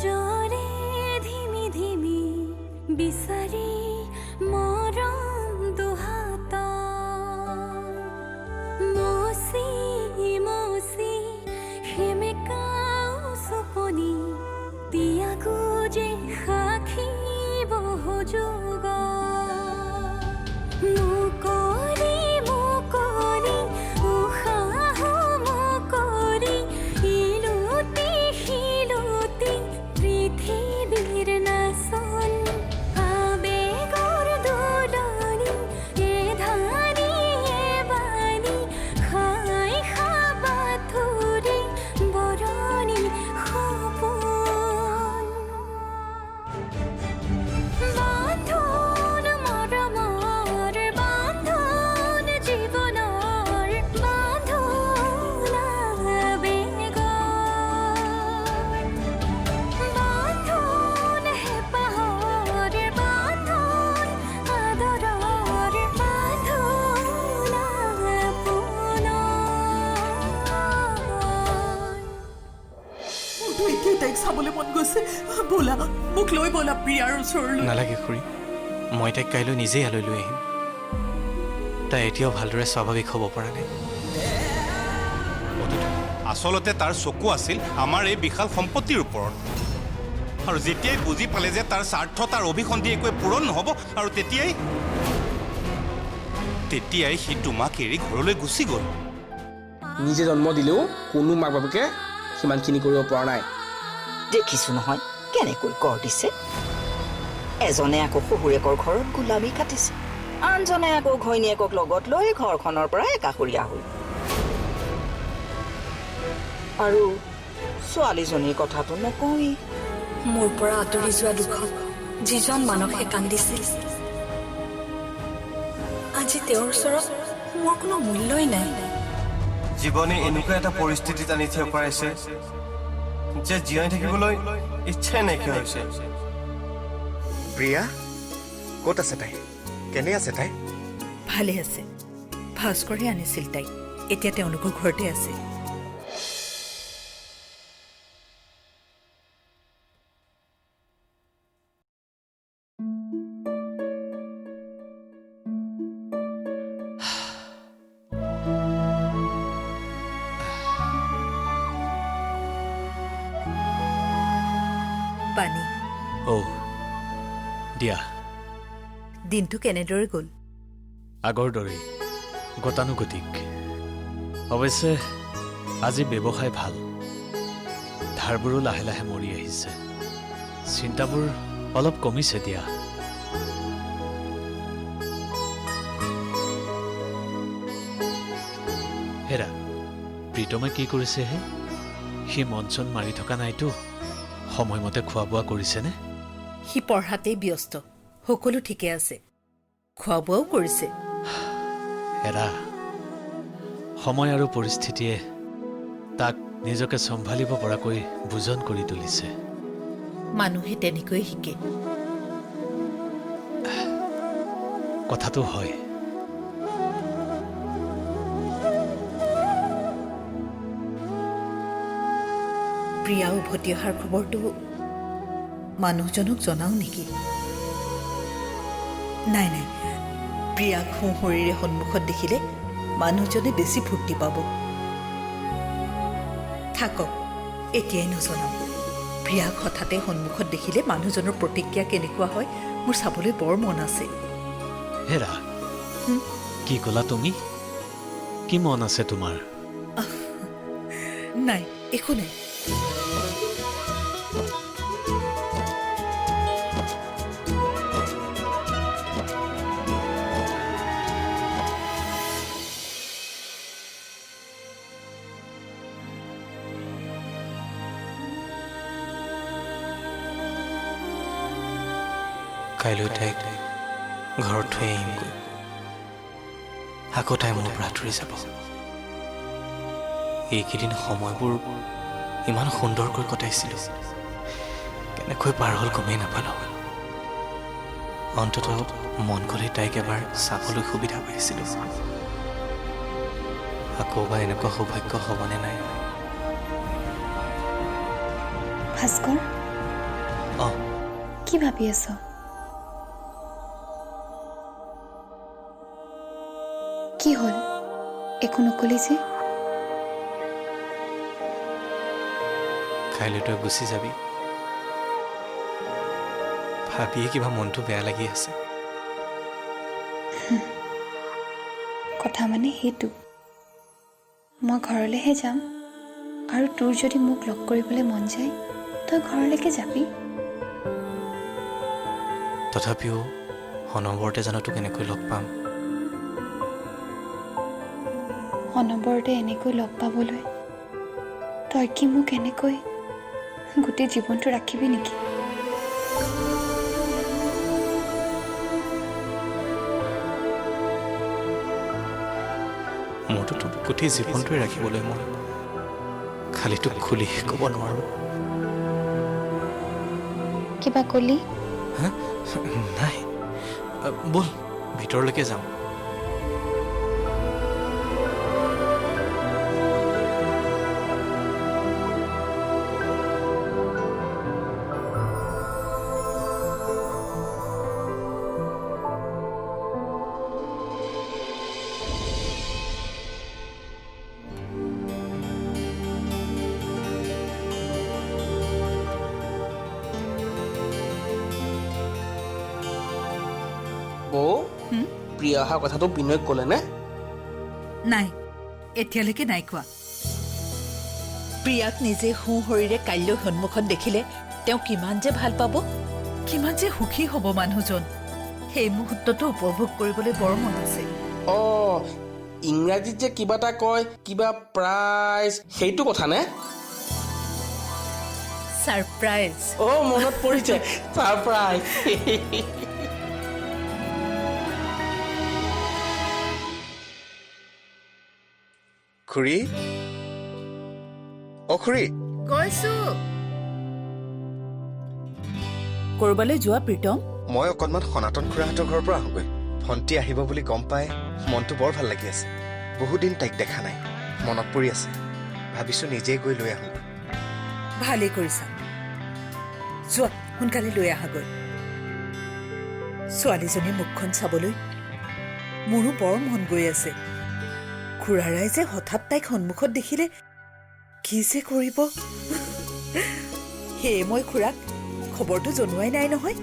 জৰে ধিমি ধিমি বিচাৰি মৰম দুহাত মচি মচি সেমেকাও চপনি তিয়াগো যে সাক্ষী বহুযোগ মুকলি মুকলি উশাহ মুকলি ইলুতি শিলুতি পৃথিৱীৰ নাচন আবেগৰ দোলনি এ ধানি এ বাণী খাই খাবাথুৰি বৰণি সপোন বান্ধোন মৰমৰ বান্ধোন জীৱনৰ বান্ধোন আবেগৰ বান্ধোন হেঁপাহৰ বান্ধোন আদৰৰ বান্ধোন আপোনৰ এতিয়া তাইক চাবলৈ মন গৈছে ব'লা মোক লৈ ব'লা প্ৰিয়াৰ ওচৰলৈ নালাগে খুৰী মই তাইক কাইলৈ নিজেই ইয়ালৈ লৈ আহিম তাই এতিয়াও ভালদৰে স্বাভাৱিক হ'ব পৰা নাই আচলতে তাৰ চকু আছিল আমাৰ এই বিশাল সম্পত্তিৰ ওপৰত আৰু যেতিয়াই বুজি পালে যে তাৰ স্বাৰ্থ তাৰ অভিসন্ধি একোৱে পূৰণ নহ'ব আৰু তেতিয়াই সি তোমাক এৰি ঘৰলৈ গুচি গ'ল নিজে জন্ম দিলেও কোনো মাক বাপেকে সিমানখিনি কৰিব পৰা নাই দেখিছো নহয় কেনেকৈ কৰ দিছে এজনে আকৌ শহুৰেকৰ ঘৰত গোলামী কাটিছে আনজনে আকৌ ঘৈণীয়েকক লগত লৈ ঘৰখনৰ পৰা একাষৰীয়া হ'ল আৰু ছোৱালীজনীৰ কথাটো নকওঁৱেই মোৰ পৰা আঁতৰি যোৱা দুখত যিজন মানুহে কান্দিছিল আজি তেওঁৰ ওচৰত মোৰ কোনো মূল্যই নাই জীৱনে এনেকুৱা এটা পৰিস্থিতিত আনি থিয় কৰাইছে যে জীয়াই থাকিবলৈ ইচ্ছাই নাইকিয়া হৈছে প্ৰিয়া ক'ত আছে তাই কেনে আছে তাই ভালে আছে ভাস্কৰে আনিছিল তাইক এতিয়া তেওঁলোকৰ ঘৰতে আছে পানী দিয়া দিনটো কেনেদৰে গ'ল আগৰ দৰেই গতানুগতিক অৱশ্যে আজি ব্যৱসায় ভাল ধাৰবোৰো লাহে লাহে মৰি আহিছে চিন্তাবোৰ অলপ কমিছে দিয়া হেৰা প্ৰীতমে কি কৰিছেহে সি মন চন মাৰি থকা নাইতো সময়মতে খোৱা বোৱা কৰিছেনে সি পঢ়াতেই ব্যস্ত সকলো ঠিকে আছে খোৱা বোৱাও কৰিছে হেৰা সময় আৰু পৰিস্থিতিয়ে তাক নিজকে চম্ভালিব পৰাকৈ বুজন কৰি তুলিছে মানুহে তেনেকৈ শিকে কথাটো হয় প্ৰিয়া উভতি অহাৰ খবৰটো মানুহজনক জনাও নেকি নাই নাই প্ৰিয়াক সোঁশৰীৰে সন্মুখত দেখিলে মানুহজনে বেছি ফূৰ্তি পাব থাকক এতিয়াই নজনাও প্ৰিয়াক হঠাতে সন্মুখত দেখিলে মানুহজনৰ প্ৰতিক্ৰিয়া কেনেকুৱা হয় মোৰ চাবলৈ বৰ মন আছে হেৰা কি ক'লা তুমি কি মন আছে তোমাৰ নাই একো নাই কাইলৈ তাইক ঘৰত থৈ আহিমগৈ আকৌ তাই মোৰ পৰা আঁতৰি যাব এইকেইদিন সময়বোৰ ইমান সুন্দৰকৈ কটাইছিলোঁ কেনেকৈ পাৰ হ'ল গমেই নাপালোঁ অন্ততঃ মন গ'লে তাইক এবাৰ চাবলৈ সুবিধা পাইছিলোঁ আকৌ বা এনেকুৱা সৌভাগ্য হ'বনে নাই ভাস্কৰ অঁ কি ভাবি আছ? কি হ'ল? একো নকলি যে? কাইলৈ তই গুচি যাবি ভাবিয়ে কিবা মনটো বেয়া লাগি আছে। কথা মানে সেইটো, মই ঘৰলৈহে যাম আৰু তোৰ যদি মোক লগ কৰিবলৈ মন যায় তই ঘৰলৈকে যাবি। তথাপিও অনবৰতে জানো তোক কেনেকৈ লগ পাম? অনবৰতে এনেকৈ লগ পাবলৈ তই কি মোক এনেকৈ গোটেই জীৱনটো ৰাখিবি নেকি? মোৰতো তোক গোটেই জীৱনটোৱে ৰাখিবলৈ মন, খালি তোক খুলিহে ক'ব নোৱাৰো। কিবা কলি? হা নাই, ব'ল ভিতৰলৈকে যাওঁ। বৌ, প্ৰিয়া অহা কথাটো বিনয়ক ক'লেনে? নাই, এতিয়ালৈকে নাই কোৱা। প্ৰিয়াক নিজে সোঁশৰীৰে কাইলৈ সন্মুখত দেখিলে তেওঁ কিমান যে ভাল পাব, কিমান যে সুখী হ'ব মানুহজন, সেই মুহূৰ্তটো উপভোগ কৰিবলৈ বৰ মন আছে। অঁ, ইংৰাজীত যে কিবা এটা কয়, কিবা প্ৰাইজ, সেইটো কথা নে? ছাৰপ্ৰাইজ। অঁ, মনত পৰিছে, ছাৰপ্ৰাইজ। খুৰী, অ খুৰী, কৈছো কৰবালৈ যোৱা প্ৰীতম? মই অকণমান সনাতন খুৰাহঁতৰ ঘৰৰ পৰা আহোঁগৈ। ভণ্টি আহিব বুলি গম পাই মনটো বৰ ভাল লাগি আছে। বহুদিন তাইক দেখা নাই, মনত পৰি আছে। ভাবিছোঁ নিজেই গৈ লৈ আহোঁ। ভালেই কৰিছা, যোৱা সোনকালে লৈ আহাগৈ। ছোৱালীজনীৰ মুখখন চাবলৈ মোৰো বৰ মন গৈ আছে। খুৰাৰাই যে হঠাৎ তাইক সন্মুখত দেখিলে কি যে কৰিব, সেয়ে মই খুৰাক খবৰটো জনোৱাই নাই নহয়।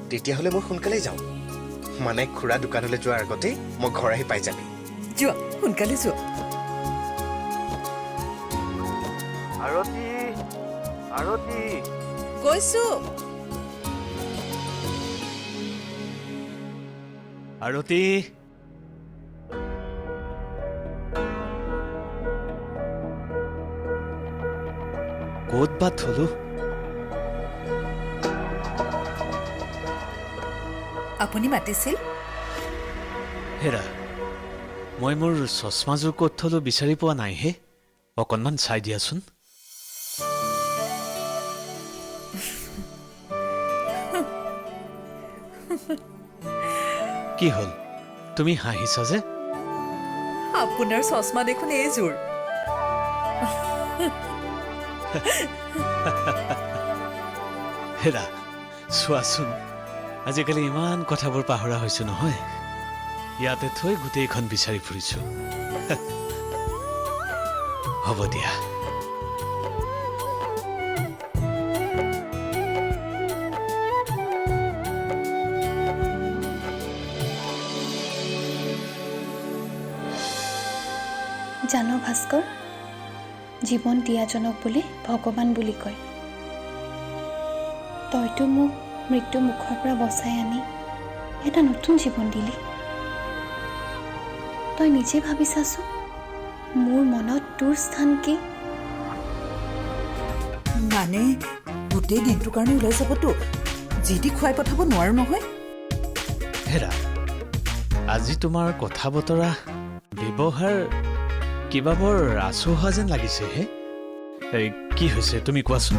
তেতিয়াহ'লে মই সোনকালেই যাওঁ, মানে খুৰা দোকানলৈ যোৱাৰ আগতেই মই ঘৰ আহি পাই যাবি। যোৱা সোনকালে যোৱা। আৰতি, আৰতি, কৈছো আৰতি, ক'ত বা থলো? আপুনি মাতিছিল? হেৰা, মই মোৰ চশমাযোৰ ক'ত থলো বিচাৰি পোৱা নাই হে। অকণমান চাই দিয়াচোন। কি হ'ল, তুমি হাঁহিছা যে? আপোনাৰ চশমা দেখোন এইযোৰ। হেৰা, চোৱাচোন, আজিকালি ইমান কথাবোৰ পাহৰা হৈছো নহয়। ইয়াতে থৈ গোটেইখন বিচাৰি ফুৰিছো। হ'ব দিয়া। জানো ভাস্কৰ, জীৱন দিয়াজনক বুলি ভগৱান বুলি কয়। তইতো মোক মৃত্যু মুখৰ পৰা বচাই আনি এটা নতুন জীৱন দিলি। তই নিজে ভাবি চাচোন, মোৰ মনত তোৰ স্থান কি? মানে গোটেই দিনটোৰ কাৰণে ওলাই যাবতো, যি টি খুৱাই পঠাব নোৱাৰো নহয়। হেৰা, আজি তোমাৰ কথা বতৰা ব্যৱহাৰ কিবা বৰ আচহুৱা যেন লাগিছে হে। কি হৈছে তুমি কোৱাচোন?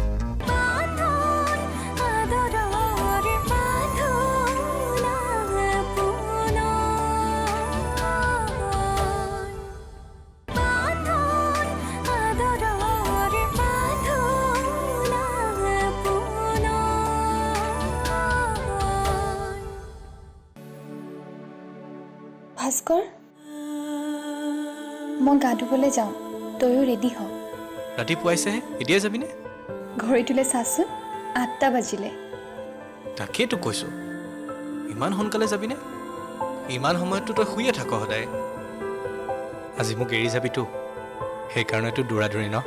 ভাস্কৰ মই গা ধুবলৈ যাওঁ তয়ো ৰেডি হ ৰাতিপুৱাইছেহে এতিয়াই যাবিনে ঘড়ীটোলৈ চাচোন 8টা বাজিলে তাকেইতো কৈছোঁ ইমান সোনকালে যাবিনে ইমান সময়ততো তই শুইয়ে থাক সদায় আজি মোক এৰি যাবিতো সেইকাৰণেতো দৌৰা-দৌৰি ন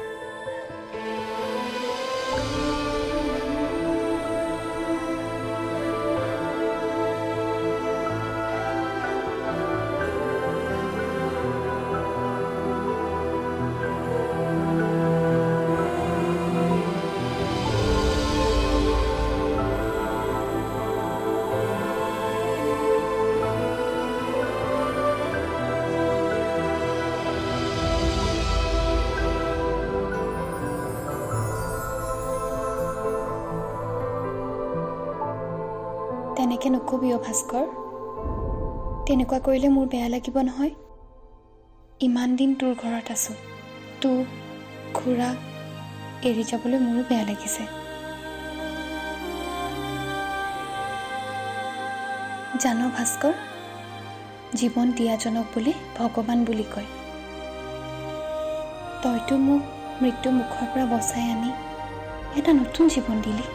তেনেকৈ নকবি অ' ভাস্কৰ তেনেকুৱা কৰিলে মোৰ বেয়া লাগিব নহয় ইমান দিন তোৰ ঘৰত আছোঁ তোক খুৰাক এৰি যাবলৈ মোৰো বেয়া লাগিছে জান ভাস্কৰ জীৱন দিয়াজনক বুলি ভগৱান বুলি কয় তইতো মোক মৃত্যু মুখৰ পৰা বচাই আনি এটা নতুন জীৱন দিলি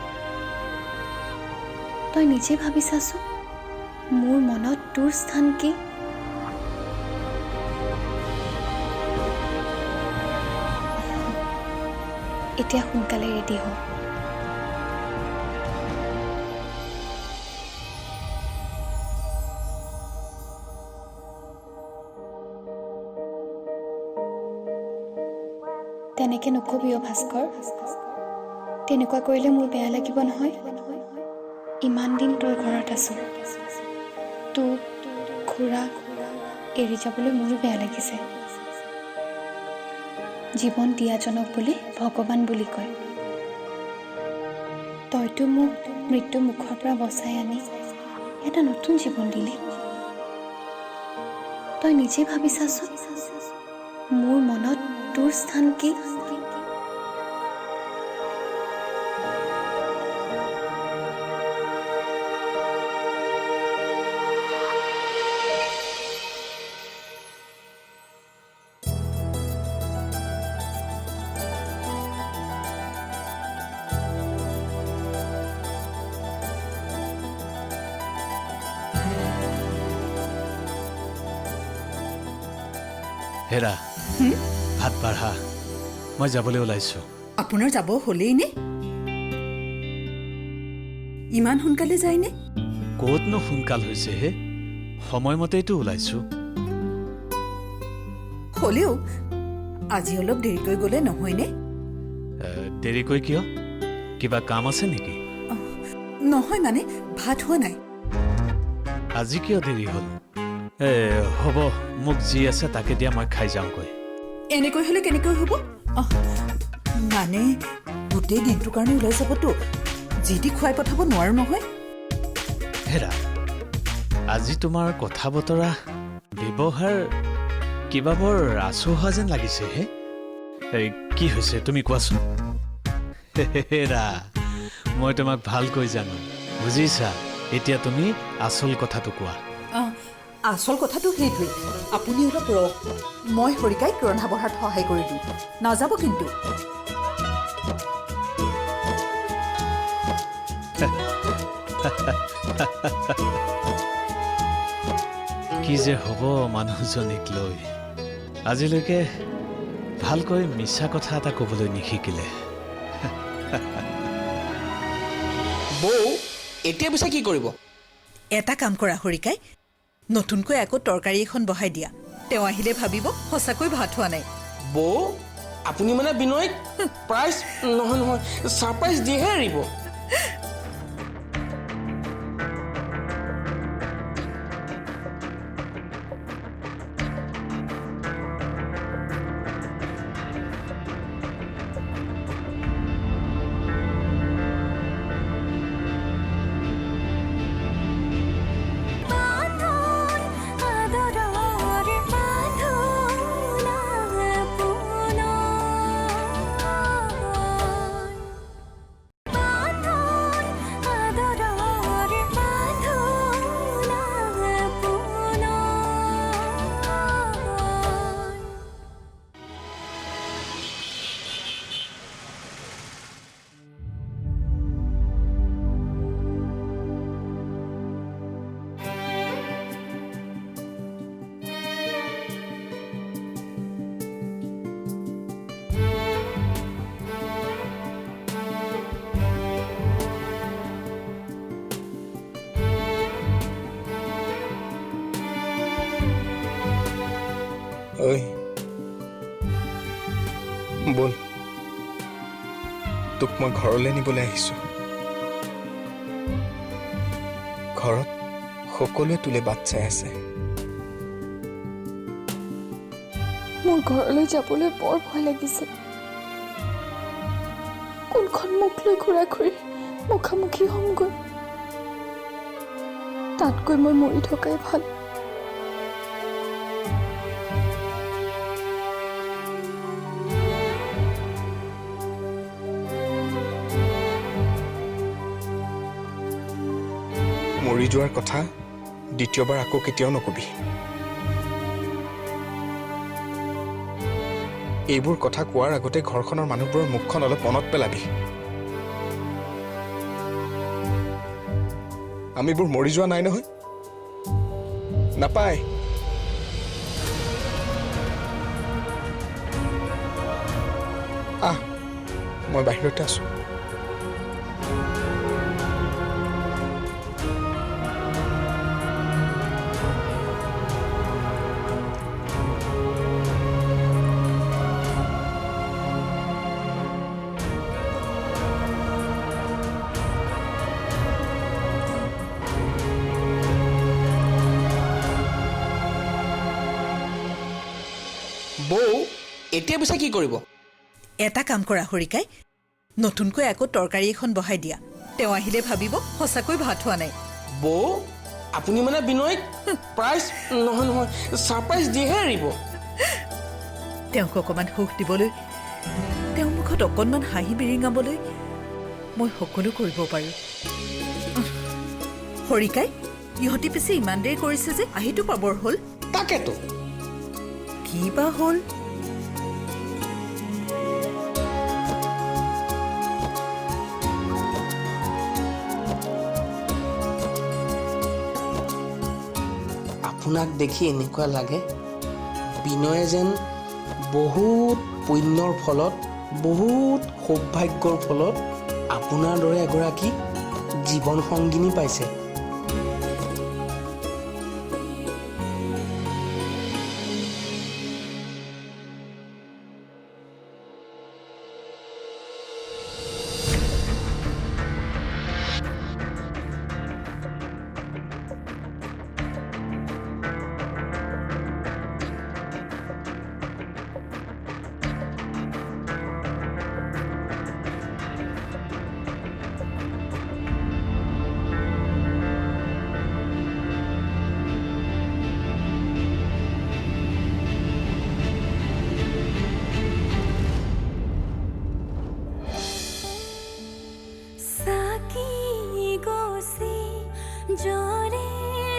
তই নিজে ভাবি চাচোন মোৰ মনত তোৰ স্থান কি এতিয়া সোনকালে ৰেডি হ তেনেকৈ নকবি অ' ভাস্কৰ তেনেকুৱা কৰিলে মোৰ বেয়া লাগিব নহয় ইমান দিন তোৰ ঘৰত আছোঁ তোক খুৰাক এৰি যাবলৈ মোৰো বেয়া লাগিছে জীৱন দিয়াজনক বুলি ভগৱান বুলি কয় তইতো মোক মৃত্যু মুখৰ পৰা বচাই আনি এটা নতুন জীৱন দিলি তই নিজে ভাবি চাচোন মোৰ মনত তোৰ স্থান কি হেৰা ভাত বাঢ়া মই যাবলৈ ওলাইছোঁ আপোনাৰ যাব হ'লেই নে ইমান সোনকালে যায়নে ক'তনো সোনকাল হৈছে হে সময়মতেইতো ওলাইছোঁ হ'লেও আজি অলপ দেৰিকৈ গ'লে নহয়নে দেৰিকৈ কিয় কিবা কাম আছে নেকি নহয় মানে ভাত হোৱা নাই আজি কিয় দেৰি হ'ল হ'ব মোক যি আছে তাকে দিয়া মই খাই যাওঁগৈ এনেকৈ হ'লে কেনেকৈ হ'ব মানে গোটেই দিনটোৰ কাৰণে ওলাই যাবতো যি টি খুৱাই পঠাব নোৱাৰো নহয় হেৰা আজি তোমাৰ কথা বতৰা ব্যৱহাৰ কিবা বৰ আচহুৱা যেন লাগিছে হে কি হৈছে তুমি কোৱাচোন হেৰা মই তোমাক ভালকৈ জানো বুজিছা এতিয়া তুমি আচল কথাটো কোৱা আচল কথাটো সেইটোৱেই আপুনি অলপ ৰওক মই হৰিকাইক ৰন্ধা বঢ়াত সহায় কৰি দিম নাযাব কিন্তু কি যে হ'ব মানুহজনীক লৈ আজিলৈকে ভালকৈ মিছা কথা এটা ক'বলৈ নিশিকিলে বৌ এতিয়া পিছে কি কৰিব এটা কাম কৰা হৰিকাই নতুনকৈ আকৌ তৰকাৰী এখন বহাই দিয়া তেওঁ আহিলে ভাবিব সঁচাকৈ ভাত হোৱা নাই বৌ আপুনি মানে বিনয়ক প্ৰাইজ নহয় ছাৰপ্ৰাইজ দিহে এৰিব মই ঘৰলৈ নিবলৈ আহিছোঁ। ঘৰত সকলোৱে তোলে বাট চাই আছে। মোৰ ঘৰলৈ যাবলৈ বৰ ভয় লাগিছে। কোনখন মুখ লৈ ঘূৰা-ঘূৰি মুখামুখি হ'মগৈ। তাতকৈ মই মৰি থকাই ভাল। মৰি যোৱাৰ কথা দ্বিতীয়বাৰ আকৌ কেতিয়াও নকবি। এইবোৰ কথা কোৱাৰ আগতে ঘৰখনৰ মানুহবোৰৰ মুখখন অলপ মনত পেলাবি। আমিবোৰ মৰি যোৱা নাই নহয়, নাপায়। আহ, মই বাহিৰতে আছো। বৌ এতিয়া পিছে কি কৰিব? এটা কাম কৰা হৰিকাই, নতুনকৈ আকৌ তৰকাৰী এখন বহাই দিয়া। তেওঁ আহিলে ভাবিব সঁচাকৈ ভাত হোৱা নাই। বৌ আপুনি মানে বিনয়ক প্ৰাইজ নহয় ছাৰপ্ৰাইজ দিহে এৰিব। তেওঁক অকণমান সুখ দিবলৈ, তেওঁৰ মুখত অকণমান হাঁহি বিৰিঙাবলৈ মই সকলো কৰিব পাৰোঁ। হৰিকাই, ইহঁতি পিছে ইমান দেৰি কৰিছে যে আহিতো পাবৰ হ'ল। তাকেতো কি বা হ'ল? আপোনাক দেখি এনেকুৱা লাগে বিনয়ে যেন বহুত পুণ্যৰ ফলত, বহুত সৌভাগ্যৰ ফলত আপোনাৰ দৰে এগৰাকী জীৱন সংগিনী পাইছে। জৰে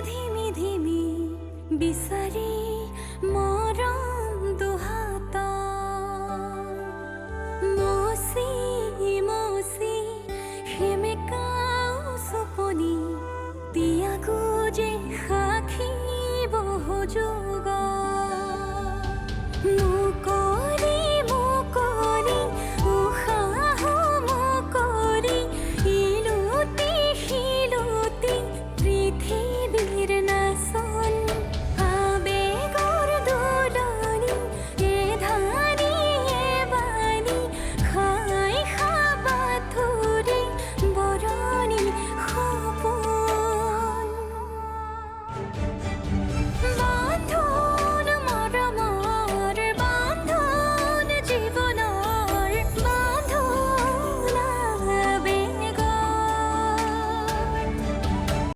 ধিমি ধিমি বিচাৰি মই